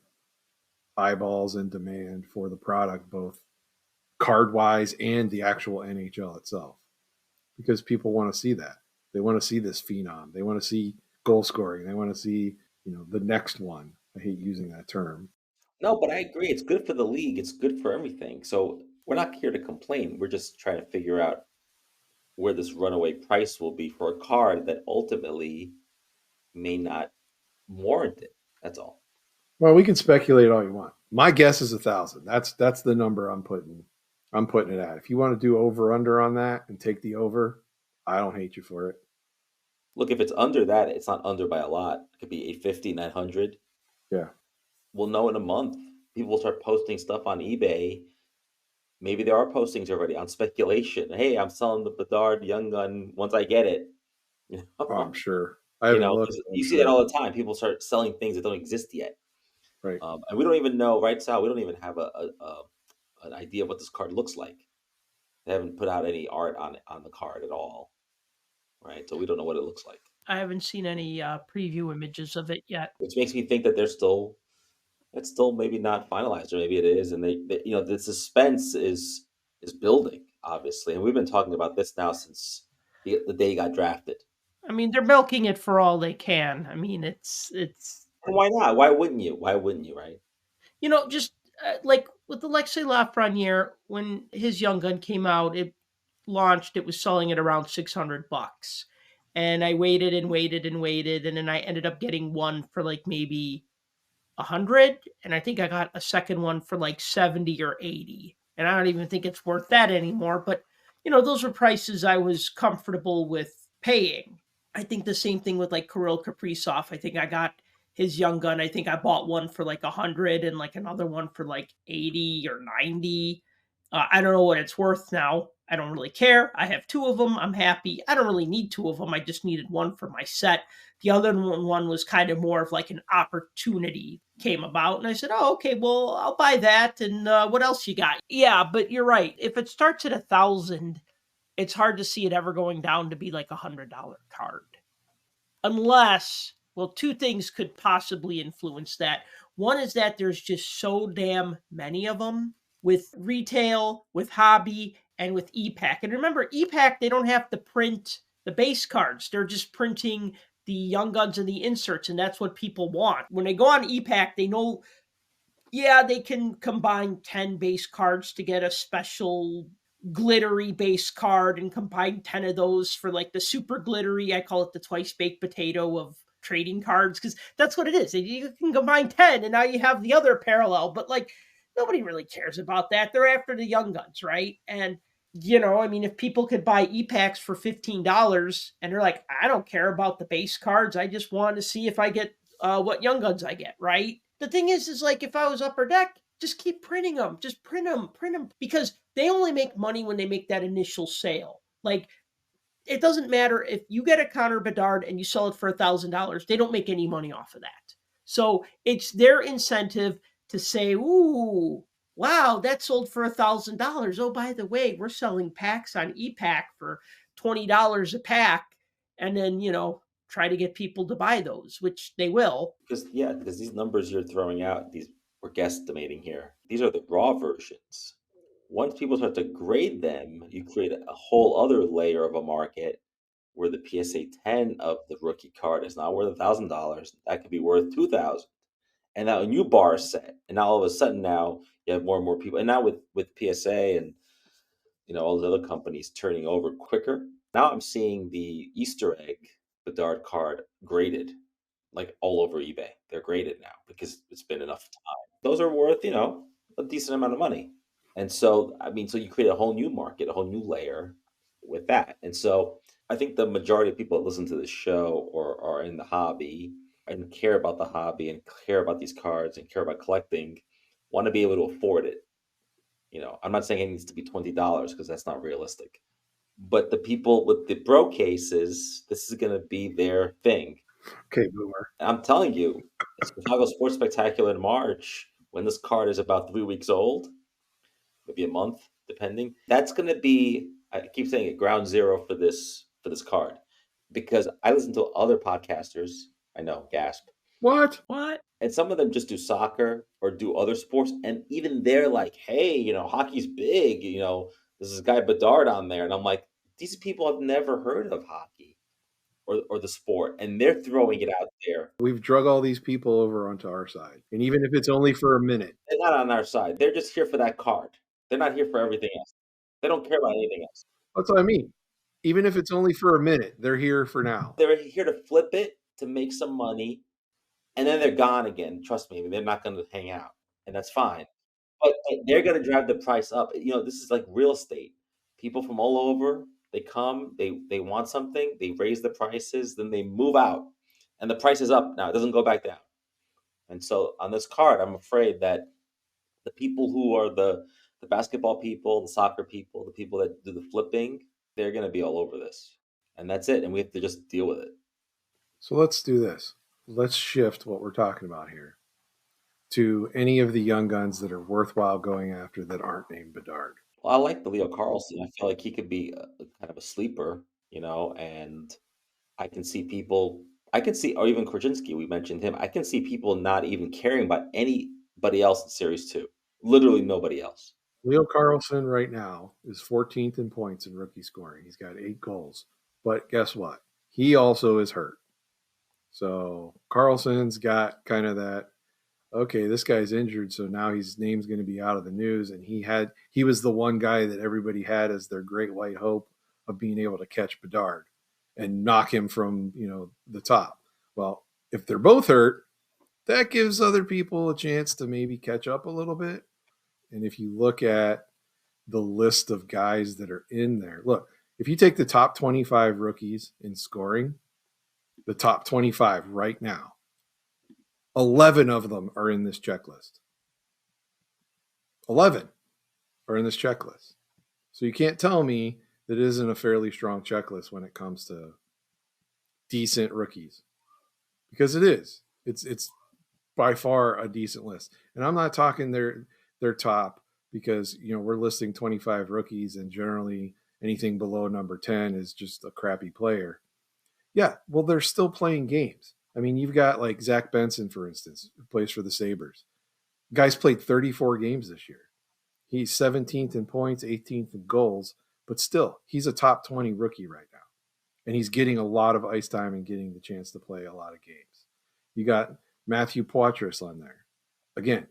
eyeballs and demand for the product, both card-wise and the actual NHL itself. Because people want to see that. They want to see this phenom. They want to see goal scoring. They want to see, the next one. I hate using that term. No, but I agree. It's good for the league. It's good for everything. So we're not here to complain. We're just trying to figure out where this runaway price will be for a card that ultimately may not warrant it. That's all. Well, we can speculate all you want. My guess is 1,000. That's the number I'm putting it at. If you want to do over under on that and take the over, I don't hate you for it. Look, if it's under that, it's not under by a lot. It could be 850, 900. Yeah. We'll know in a month. People will start posting stuff on eBay. Maybe there are postings already on speculation. Hey, I'm selling the Bedard Young Gun once I get it. Oh, I'm sure. You see that all the time. People start selling things that don't exist yet. Right. And we don't even know, right, Sal? We don't even have an idea of what this card looks like. They haven't put out any art on the card at all. Right. So we don't know what it looks like. I haven't seen any preview images of it yet. Which makes me think that it's still maybe not finalized, or maybe it is. And they the suspense is building, obviously. And we've been talking about this now since the day he got drafted. I mean, they're milking it for all they can. I mean, it's. And why not? Why wouldn't you? Why wouldn't you? Right. Just like with Alexei Lafreniere, when his Young Gun came out, it launched. It was selling at around $600, and I waited and waited and waited, and then I ended up getting one for like maybe 100, and I think I got a second one for like 70 or 80, and I don't even think it's worth that anymore. But those were prices I was comfortable with paying. I think the same thing with like Kirill Kaprizov. I think I got his young gun. I think I bought one for like 100 and like another one for like 80 or 90. I don't know what it's worth now. I don't really care. I have two of them. I'm happy. I don't really need two of them. I just needed one for my set. The other one was kind of more of like an opportunity came about. And I said, oh, okay, well, I'll buy that. And what else you got? Yeah, but you're right. If it starts at 1,000, it's hard to see it ever going down to be like $100 card. Unless, well, two things could possibly influence that. One is that there's just so damn many of them with retail, with hobby, and with EPAC. And remember, EPAC, they don't have to print the base cards. They're just printing the Young Guns and the inserts, and that's what people want. When they go on EPAC, they know, yeah, they can combine 10 base cards to get a special glittery base card and combine 10 of those for like the super glittery, I call it the twice baked potato of trading cards, because that's what it is. You can combine 10 and now you have the other parallel, but like nobody really cares about that. They're after the Young Guns, right? And I mean, if people could buy EPACs for $15 and they're like, I don't care about the base cards, I just want to see if I get what Young Guns I get, right? The thing is like if I was Upper Deck, just keep printing them. Just print them, because they only make money when they make that initial sale. Like, it doesn't matter if you get a Connor Bedard and you sell it for $1,000, they don't make any money off of that. So it's their incentive to say, ooh, wow, that sold for $1,000. Oh, by the way, we're selling packs on EPAC for $20 a pack. And then, try to get people to buy those, which they will. Because these numbers you're throwing out, we're guesstimating here. These are the raw versions. Once people start to grade them, you create a whole other layer of a market where the PSA 10 of the rookie card is not worth $1,000. That could be worth $2,000. And now a new bar is set. And now all of a sudden now you have more and more people. And now with PSA and all those other companies turning over quicker, now I'm seeing the Easter egg Bedard card graded like all over eBay. They're graded now because it's been enough time. Those are worth, a decent amount of money. And so, so you create a whole new market, a whole new layer with that. And so I think the majority of people that listen to this show or are in the hobby and care about the hobby and care about these cards and care about collecting want to be able to afford it. I'm not saying it needs to be $20 because that's not realistic. But the people with the bro cases, this is going to be their thing. Okay, Boomer. I'm telling you, Chicago Sports Spectacular in March, when this card is about 3 weeks old, maybe a month, depending, that's going to be, I keep saying it, ground zero for this card. Because I listen to other podcasters, I know, gasp. What? And some of them just do soccer or do other sports. And even they're like, hey, hockey's big, there's this guy Bedard on there. And I'm like, these people have never heard of hockey or the sport. And they're throwing it out there. We've drug all these people over onto our side. And even if it's only for a minute. They're not on our side. They're just here for that card. They're not here for everything else. They don't care about anything else. That's what I mean. Even if it's only for a minute, they're here for now. They're here to flip it, to make some money. And then they're gone again. Trust me, they're not going to hang out. And that's fine. But they're going to drive the price up. This is like real estate. People from all over, they come, they want something, they raise the prices, then they move out. And the price is up now. It doesn't go back down. And so on this card, I'm afraid that the people who are the basketball people, the soccer people, the people that do the flipping, they're going to be all over this. And that's it. And we have to just deal with it. So let's do this. Let's shift what we're talking about here to any of the young guns that are worthwhile going after that aren't named Bedard. Well, I like the Leo Carlson. I feel like he could be a kind of a sleeper, and I can see people, or even Korchinski, we mentioned him. I can see people not even caring about anybody else in Series 2. Literally nobody else. Leo Carlson right now is 14th in points in rookie scoring. He's got 8 goals. But guess what? He also is hurt. So Carlson's got kind of that, okay, this guy's injured, so now his name's going to be out of the news. And he was the one guy that everybody had as their great white hope of being able to catch Bedard and knock him from, the top. Well, if they're both hurt, that gives other people a chance to maybe catch up a little bit. And if you look at the list of guys that are in there, look, if you take the top 25 rookies in scoring, the top 25 right now, 11 of them are in this checklist. 11 are in this checklist. So you can't tell me that it isn't a fairly strong checklist when it comes to decent rookies, because it is. It's by far a decent list. And I'm not talking their top, because we're listing 25 rookies, and generally anything below number 10 is just a crappy player. Yeah, well, they're still playing games. I mean, you've got like Zach Benson, for instance, who plays for the Sabres. Guy's played 34 games this year. He's 17th in points, 18th in goals, but still, he's a top 20 rookie right now. And he's getting a lot of ice time and getting the chance to play a lot of games. You got Matthew Poitras on there. Again,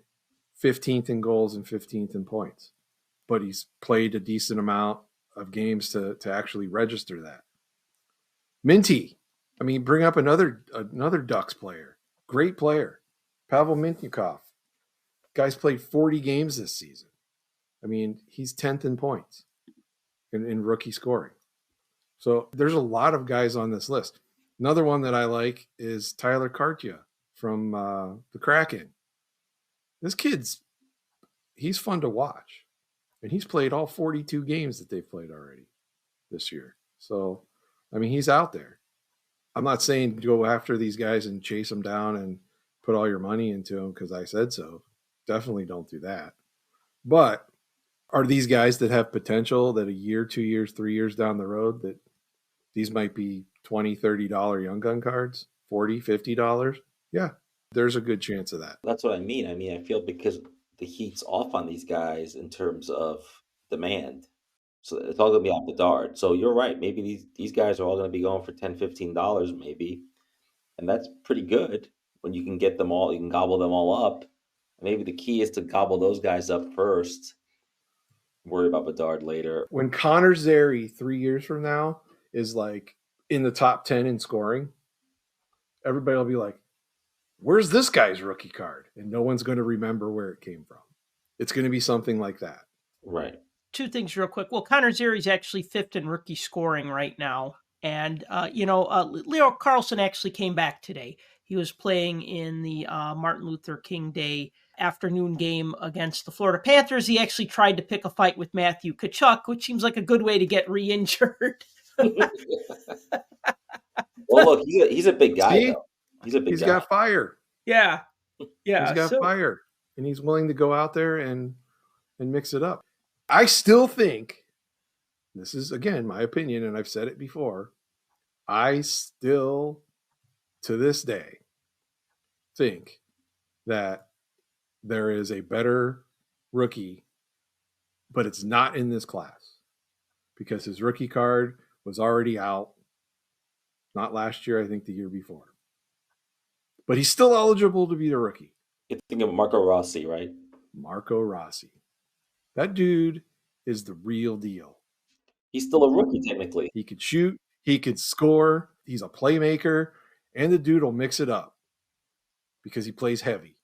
15th in goals and 15th in points. But he's played a decent amount of games to actually register that. Minty. I mean, bring up another Ducks player. Great player. Pavel Mintyukov. Guy's played 40 games this season. I mean, he's 10th in points in rookie scoring. So there's a lot of guys on this list. Another one that I like is Tyler Kartya from the Kraken. This he's fun to watch. And he's played all 42 games that they've played already this year. So, I mean, he's out there. I'm not saying go after these guys and chase them down and put all your money into them because I said so. Definitely don't do that. But are these guys that have potential that a year, 2 years, 3 years down the road that these might be $20, $30 Young Gun cards, $40, $50? Yeah, there's a good chance of that. That's what I mean. I mean, I feel because the heat's off on these guys in terms of demand. So it's all going to be on Bedard. So you're right. Maybe these guys are all going to be going for $10, $15 maybe. And that's pretty good when you can get them all. You can gobble them all up. Maybe the key is to gobble those guys up first. Worry about Bedard later. When Connor Zary 3 years from now is like in the top 10 in scoring, everybody will be like, where's this guy's rookie card? And no one's going to remember where it came from. It's going to be something like that. Right. Two things real quick. Well, Connor Zary's actually 5th in rookie scoring right now. And, Leo Carlson actually came back today. He was playing in the Martin Luther King Day afternoon game against the Florida Panthers. He actually tried to pick a fight with Matthew Tkachuk, which seems like a good way to get re-injured. Well, look, he's a big guy, though. He's a big guy. He's got fire. Yeah. He's got fire. And he's willing to go out there and mix it up. I still think, this is, again, my opinion, and I've said it before, I still, to this day, think that there is a better rookie, but it's not in this class because his rookie card was already out. Not last year, I think the year before. But he's still eligible to be the rookie. You're thinking of Marco Rossi, right? Marco Rossi. That dude is the real deal. He's still a rookie, technically. He could shoot. He could score. He's a playmaker. And the dude will mix it up because he plays heavy.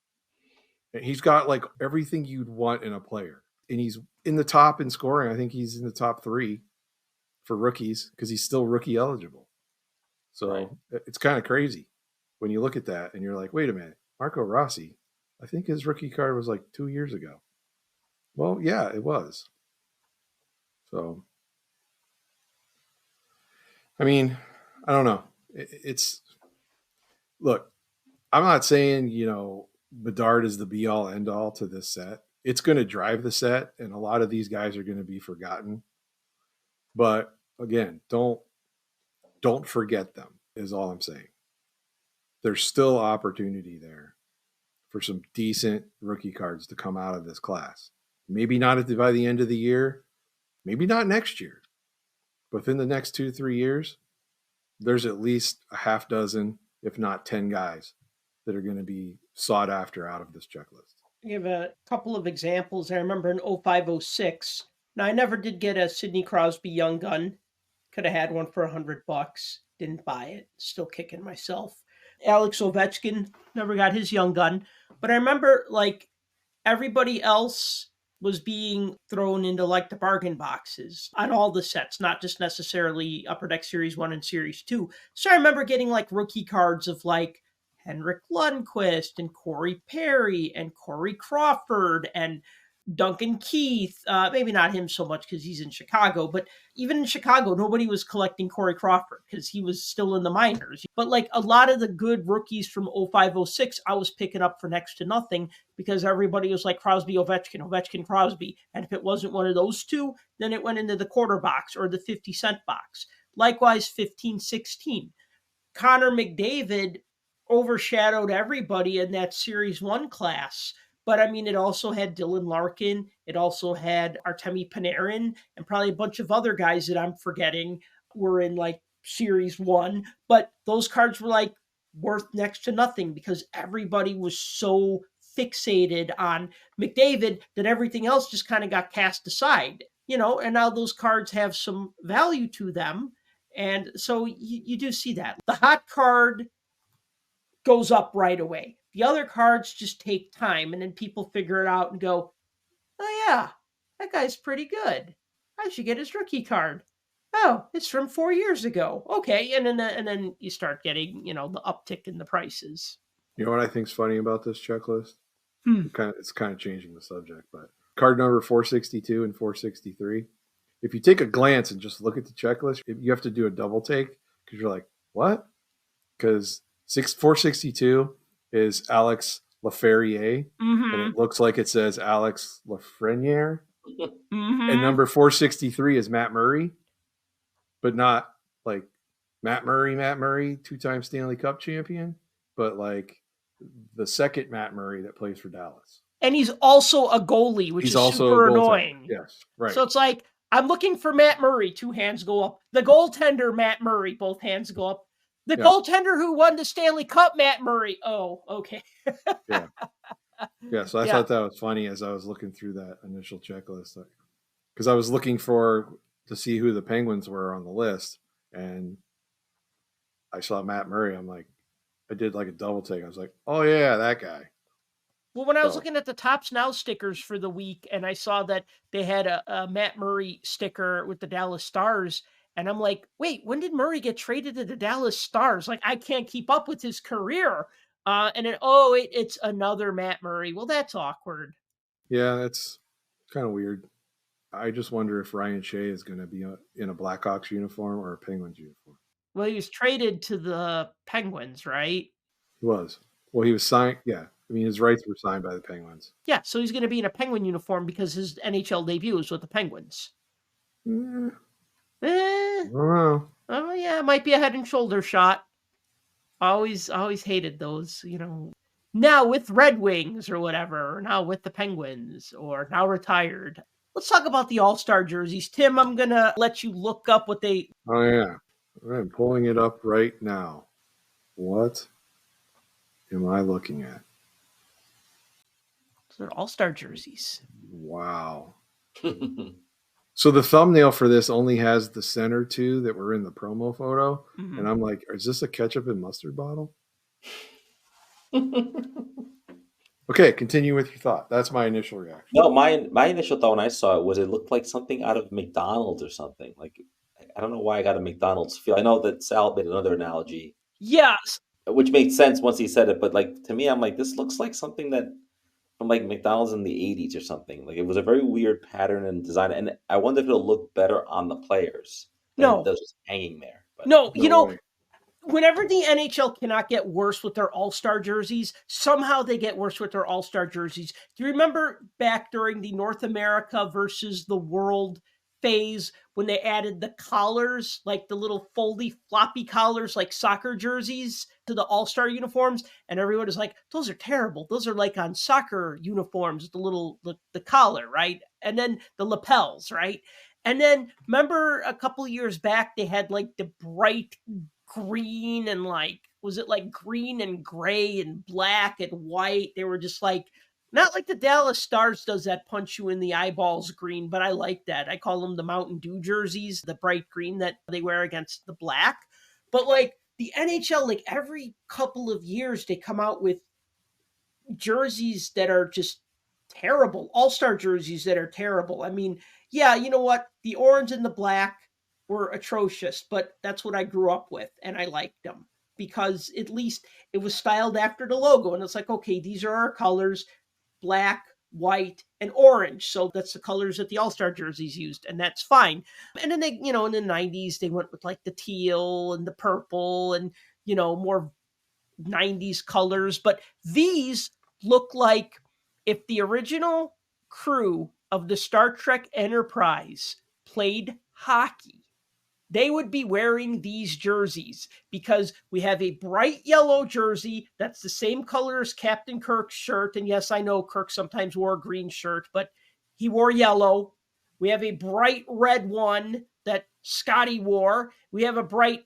And he's got like everything you'd want in a player. And he's in the top in scoring. I think he's in the top 3 for rookies because he's still rookie eligible. So Right. It's kind of crazy when you look at that and you're like, wait a minute, Marco Rossi, I think his rookie card was like 2 years ago. Well, yeah, it was. So, I mean, I don't know. Look, I'm not saying, Bedard is the be all end all to this set. It's going to drive the set, and a lot of these guys are going to be forgotten. But again, don't forget them, is all I'm saying. There's still opportunity there for some decent rookie cards to come out of this class. Maybe not by the end of the year, maybe not next year, but within the next 2-3 years, there's at least a half dozen, if not 10 guys that are going to be sought after out of this checklist. I have a couple of examples. I remember in 05-06. Now, I never did get a Sidney Crosby Young Gun. Could have had one for $100. Didn't buy it. Still kicking myself. Alex Ovechkin, never got his Young Gun. But I remember, everybody else was being thrown into, the bargain boxes on all the sets, not just necessarily Upper Deck Series 1 and Series 2. So I remember getting, rookie cards of, Henrik Lundqvist and Corey Perry and Corey Crawford and Duncan Keith. Maybe not him so much because he's in Chicago, but even in Chicago, nobody was collecting Corey Crawford because he was still in the minors. But like a lot of the good rookies from 05-06, I was picking up for next to nothing because everybody was like Crosby, Ovechkin, Ovechkin, Crosby. And if it wasn't one of those two, then it went into the quarter box or the 50-cent box. Likewise, 15-16. Connor McDavid overshadowed everybody in that Series 1 class. But I mean, it also had Dylan Larkin. It also had Artemi Panarin and probably a bunch of other guys that I'm forgetting were in like Series 1. But those cards were like worth next to nothing because everybody was so fixated on McDavid that everything else just kind of got cast aside, and now those cards have some value to them. And so you do see that. The hot card goes up right away. The other cards just take time, and then people figure it out and go, oh yeah, that guy's pretty good. I should get his rookie card. Oh, it's from 4 years ago. Okay, and then you start getting, the uptick in the prices. You know what I think's funny about this checklist? It's kind of changing the subject, but card number 462 and 463. If you take a glance and just look at the checklist, you have to do a double take because you're like, what? Because 462 is Alex Laferriere, and it looks like it says Alex Lafreniere. And number 463 is Matt Murray, but not like Matt Murray, two-time Stanley Cup champion, but like the second Matt Murray that plays for Dallas. And he's also a goalie, which is super annoying. Yes, right. So it's like, I'm looking for Matt Murray, 2 hands go up. The goaltender, Matt Murray, both hands go up. The goaltender who won the Stanley Cup, Matt Murray. Oh, okay. Yeah, so I thought that was funny as I was looking through that initial checklist. Because I was looking to see who the Penguins were on the list, and I saw Matt Murray. I'm like, I did like a double take. I was like, oh, yeah, that guy. Well, when I was looking at the Topps Now stickers for the week, and I saw that they had a Matt Murray sticker with the Dallas Stars, and I'm like, wait, when did Murray get traded to the Dallas Stars? Like, I can't keep up with his career. It's another Matt Murray. Well, that's awkward. Yeah, that's kind of weird. I just wonder if Ryan Shea is going to be in a Blackhawks uniform or a Penguins uniform. Well, he was traded to the Penguins, right? He was. Well, he was signed. Yeah. I mean, his rights were signed by the Penguins. Yeah, so he's going to be in a Penguin uniform because his NHL debut is with the Penguins. I don't know. Oh, yeah, it might be a head and shoulder shot. Always hated those, Now with Red Wings or whatever, or now with the Penguins, or now retired. Let's talk about the All-Star jerseys. Tim, I'm going to let you look up what they... Oh, yeah. I'm pulling it up right now. What am I looking at? They're All-Star jerseys. Wow. So the thumbnail for this only has the center two that were in the promo photo. Mm-hmm. And I'm like, is this a ketchup and mustard bottle? Okay, continue with your thought. That's my initial reaction. No, my initial thought when I saw it was it looked like something out of McDonald's or something. Like, I don't know why I got a McDonald's feel. I know that Sal made another analogy. Yes. Which made sense once he said it. But like to me, I'm like, this looks like something that from like McDonald's in the 80s or something. Like it was a very weird pattern and design. And I wonder if it'll look better on the players than it does just hanging there. But no, whenever the NHL cannot get worse with their All-Star jerseys, somehow they get worse with their All-Star jerseys. Do you remember back during the North America versus the World phase when they added the collars, like the little foldy floppy collars, like soccer jerseys to the All-Star uniforms? And everyone is like, those are terrible. Those are like on soccer uniforms, the collar, right? And then the lapels, right? And then remember a couple of years back, they had like the bright green and like, was it like green and gray and black and white? They were just like, not like the Dallas Stars does that punch you in the eyeballs green, but I like that. I call them the Mountain Dew jerseys, the bright green that they wear against the black. But like the NHL, like every couple of years, they come out with jerseys that are just terrible. All-Star jerseys that are terrible. I mean, yeah, you know what? The orange and the black were atrocious, but that's what I grew up with, and I liked them. because at least it was styled after the logo. And it's like, okay, these are our colors, black, white, and orange. So that's the colors that the All-Star jerseys used, and that's fine. And then they, in the 90s, they went with like the teal and the purple and, more 90s colors. But these look like if the original crew of the Star Trek Enterprise played hockey, they would be wearing these jerseys, because we have a bright yellow jersey that's the same color as Captain Kirk's shirt. And yes, I know Kirk sometimes wore a green shirt, but he wore yellow. We have a bright red one that Scotty wore. We have a bright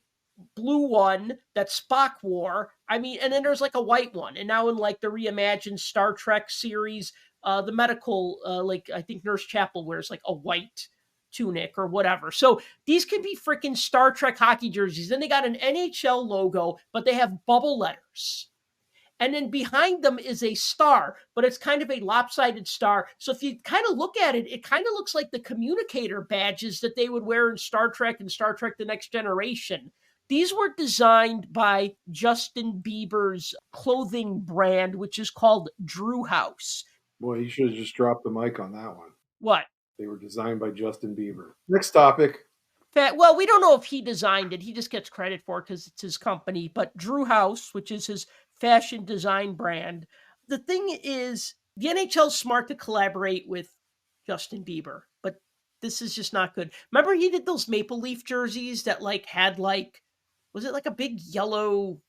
blue one that Spock wore. I mean, and then there's like a white one. And now in like the reimagined Star Trek series, the medical, like I think Nurse Chapel wears like a white tunic or whatever. So these could be freaking Star Trek hockey jerseys. Then they got an NHL logo, but they have bubble letters. And then behind them is a star, but it's kind of a lopsided star. So if you kind of look at it, it kind of looks like the communicator badges that they would wear in Star Trek and Star Trek The Next Generation. These were designed by Justin Bieber's clothing brand, which is called Drew House. Boy, you should have just dropped the mic on that one. What? They were designed by Justin Bieber. Next topic. Well, we don't know if he designed it. He just gets credit for it because it's his company. But Drew House, which is his fashion design brand. The thing is, the NHL's smart to collaborate with Justin Bieber, but this is just not good. Remember he did those Maple Leaf jerseys that like had like, was it like a big yellow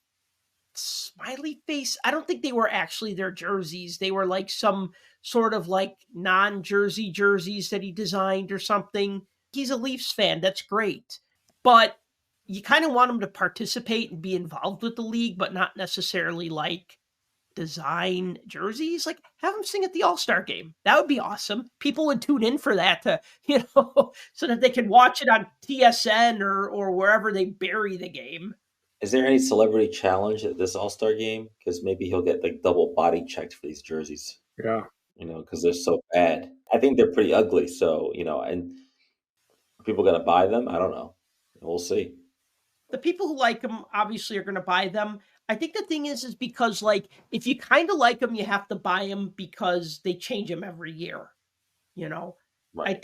smiley face? I don't think they were actually their jerseys. They were like some sort of like non-jersey jerseys that he designed or something. He's a Leafs fan. That's great. But you kind of want him to participate and be involved with the league, but not necessarily like design jerseys. Like have him sing at the All-Star game. That would be awesome. People would tune in for that to, so that they can watch it on TSN or wherever they bury the game. Is there any celebrity challenge at this All-Star game? Because maybe he'll get like double body checked for these jerseys. Yeah. Because they're so bad. I think they're pretty ugly. So, and are people going to buy them? I don't know. We'll see. The people who like them obviously are going to buy them. I think the thing is because like, if you kind of like them, you have to buy them because they change them every year, Right.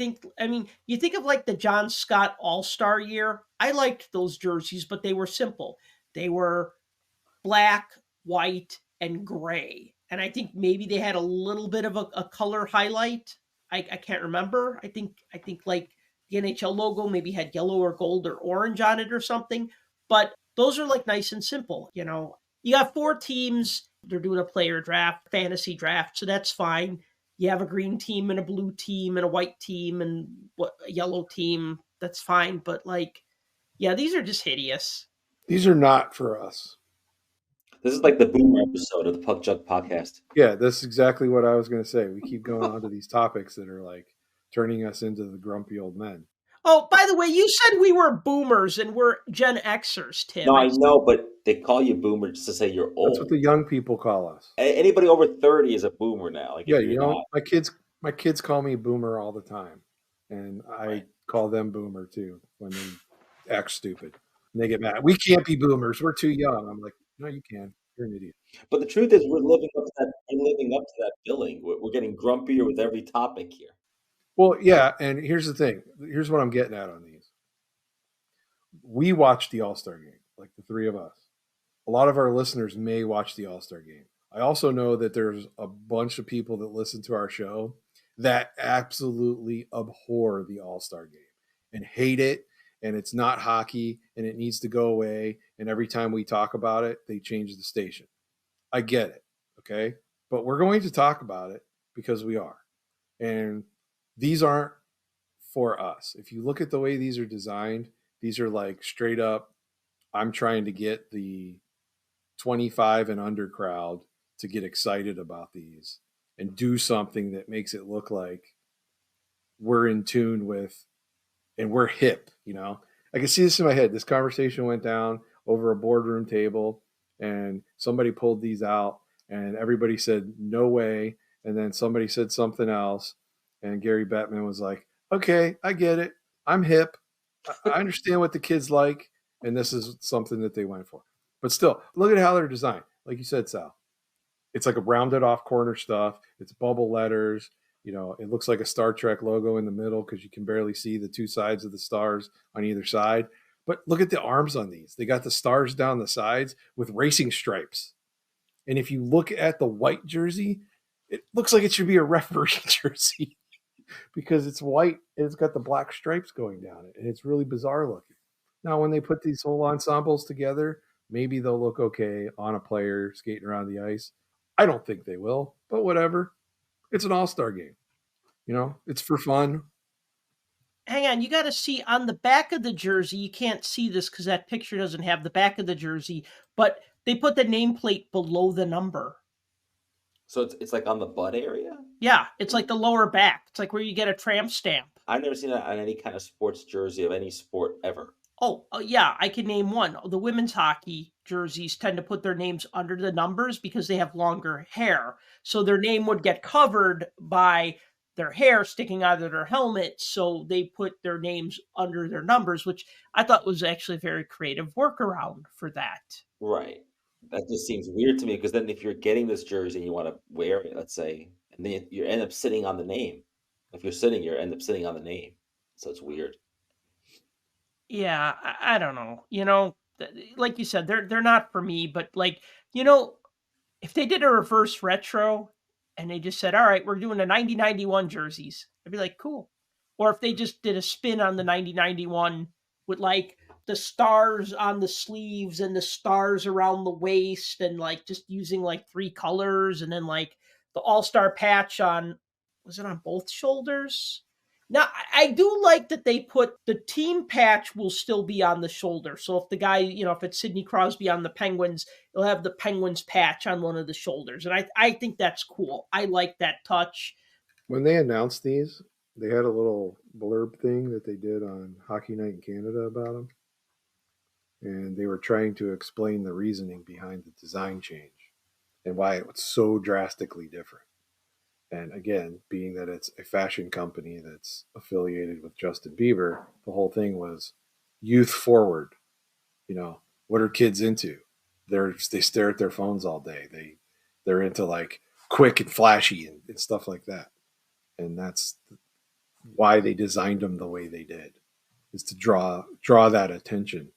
You think of like the John Scott All-Star year. I liked those jerseys, but they were simple. They were black, white, and gray. And I think maybe they had a little bit of a color highlight. I can't remember. I think like the NHL logo maybe had yellow or gold or orange on it or something. But those are like nice and simple. You got 4 teams. They're doing a player draft, fantasy draft. So that's fine. You have a green team and a blue team and a white team and a yellow team. That's fine. But like, yeah, these are just hideous. These are not for us. This is like the Boomer episode of the Puck Junk podcast. Yeah, that's exactly what I was going to say. We keep going on to these topics that are like turning us into the grumpy old men. Oh, by the way, you said we were boomers and we're Gen Xers, Tim. No, I know, but they call you boomer just to say you're old. That's what the young people call us. Anybody over 30 is a boomer now. Like, yeah, my kids call me boomer all the time, and I call them boomer too when they act stupid. And they get mad. We can't be boomers. We're too young. I'm like, no, you can. You're an idiot. But the truth is, we're living up to that. We're living up to that billing. We're getting grumpier with every topic here. Well, yeah, and here's the thing. Here's what I'm getting at on these. We watch the All-Star game, like the 3 of us. A lot of our listeners may watch the All-Star game. I also know that there's a bunch of people that listen to our show that absolutely abhor the All-Star game and hate it, and it's not hockey, and it needs to go away, and every time we talk about it, they change the station. I get it, okay? But we're going to talk about it because we are. And these aren't for us. If you look at the way these are designed, these are like straight up, I'm trying to get the 25 and under crowd to get excited about these and do something that makes it look like we're in tune with and we're hip, I can see this in my head. This conversation went down over a boardroom table and somebody pulled these out and everybody said, no way. And then somebody said something else. And Gary Bettman was like, okay, I get it. I'm hip. I understand what the kids like. And this is something that they went for. But still, look at how they're designed. Like you said, Sal, it's like a rounded off corner stuff. It's bubble letters. It looks like a Star Trek logo in the middle because you can barely see the two sides of the stars on either side. But look at the arms on these. They got the stars down the sides with racing stripes. And if you look at the white jersey, it looks like it should be a referee jersey because it's white and it's got the black stripes going down it. And it's really bizarre looking. Now, when they put these whole ensembles together, maybe they'll look okay on a player skating around the ice. I don't think they will, but whatever. It's an all-star game. It's for fun. Hang on, you got to see on the back of the jersey. You can't see this because that picture doesn't have the back of the jersey, but they put the nameplate below the number. So it's like on the butt area? Yeah, it's like the lower back. It's like where you get a tramp stamp. I've never seen that on any kind of sports jersey of any sport ever. Oh, yeah, I can name one. The women's hockey jerseys tend to put their names under the numbers because they have longer hair. So their name would get covered by their hair sticking out of their helmet. So they put their names under their numbers, which I thought was actually a very creative workaround for that. Right. That just seems weird to me because then if you're getting this jersey and you want to wear it, let's say, and then you end up sitting on the name. If you're sitting, you end up sitting on the name. So it's weird. Yeah, I don't know. Like you said, they're not for me, but if they did a reverse retro and they just said, all right, we're doing the 90-91 jerseys, I'd be like, cool. Or if they just did a spin on the 90-91 with like the stars on the sleeves and the stars around the waist and like just using like 3 colors and then like the All-Star patch was it on both shoulders? Now, I do like that they put the team patch will still be on the shoulder. So if the guy, if it's Sidney Crosby on the Penguins, he'll have the Penguins patch on one of the shoulders. And I think that's cool. I like that touch. When they announced these, they had a little blurb thing that they did on Hockey Night in Canada about them. And they were trying to explain the reasoning behind the design change and why it was so drastically different. And again, being that it's a fashion company that's affiliated with Justin Bieber, the whole thing was youth forward. What are kids into? They stare at their phones all day. They're into like quick and flashy and stuff like that. And that's why they designed them the way they did, is to draw that attention.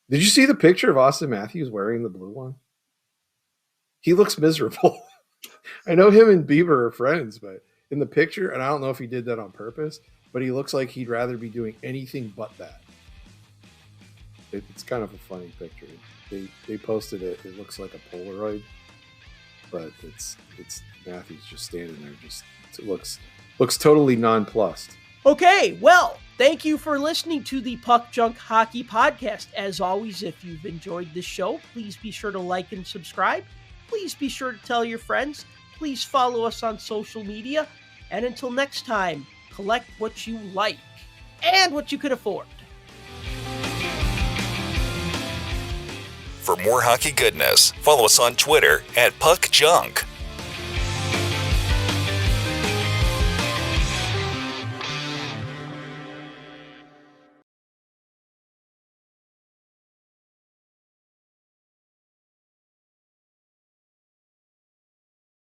Did you see the picture of Austin Matthews wearing the blue one? He looks miserable. I know him and Bieber are friends, but in the picture, and I don't know if he did that on purpose, but he looks like he'd rather be doing anything but that. It's kind of a funny picture. They posted it. It looks like a Polaroid, but it's Matthews just standing there. It looks totally nonplussed. Okay, well, thank you for listening to the Puck Junk Hockey Podcast. As always, if you've enjoyed this show, please be sure to like and subscribe. Please be sure to tell your friends. Please follow us on social media. And until next time, collect what you like and what you can afford. For more hockey goodness, follow us on Twitter @PuckJunk.